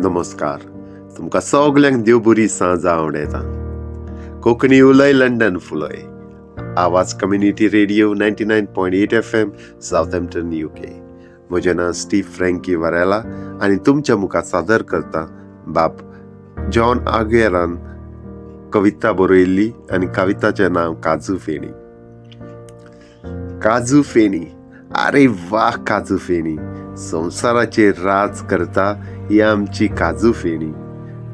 नमस्कार. तुमकां सगल्यांक देव बरी सांज आवडेता. कोंकणी उलय लंडन फुलय. आवाज community radio 99.8 FM Southampton UK. म्हजें नांव स्टीव फ्रँकी वारेला आनी तुमच्या मुखार सादर करता बाब जॉन आगुएरान कविता बरयल्ली आनी कविताचें नांव काजू फेणी. काजू फेणी, आरे वा काजू फेणी, संवसाराचेर राज करता ही आमची काजू फेणी.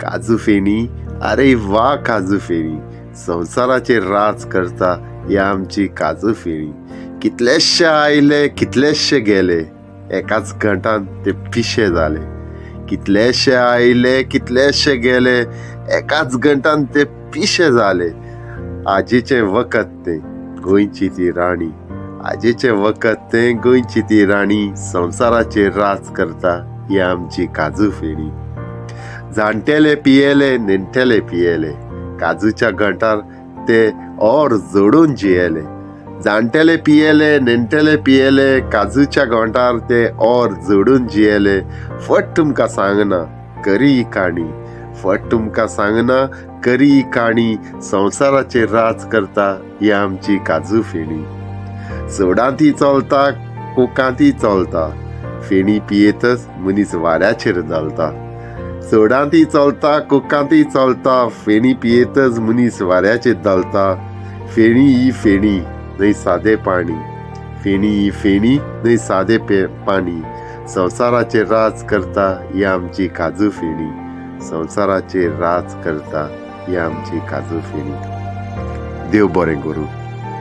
काजू फेणी, आरे वा काजू फेणी, संवसाराचेर राज करता ही आमची काजू फेणी. कितलेशे आयले कितलेशे गेले, एकाच घंटान ते पिशे जाले. कितलेशे आयले कितलेशे गेले, एकाच घंटान ते पिशे जाले. आजीचें वखद तें गोंयची ती राणी. आजीचें वखद तें गोंयची ती राणी, संवसाराचेर राज करता ही आमची काजू फेणी. जाणटेले पियेले नेणटेले पियेले, काजूच्या घंटार ते ओर जोडून जियेले. जाणटेले पियेले नेणटेले पियेले, काजूच्या घोंटार ते ओर जोडून जियेले. फट तुमकां सांगना करी ही काणी, फट तुमकां सांगना करी ही काणी, संवसाराचेर राज करता ही आमची काजू फेणी. सोडांती चलता कोकांती चलता, फेणी पियेतच मनीस वाड्याचेर दलता. सोडांती चलता कोकांती चलता, फेणी पियेतच मनीस वाड्याचेर दलता. फेणी ही फेणी न्हय सादें पाणी, फेणी ही फेणी न्हय सादें पाणी, संवसाराचेर राज करता ही आमची काजू फेणी. संवसाराचेर राज करता ही आमची काजू फेणी. देव बरें करूं.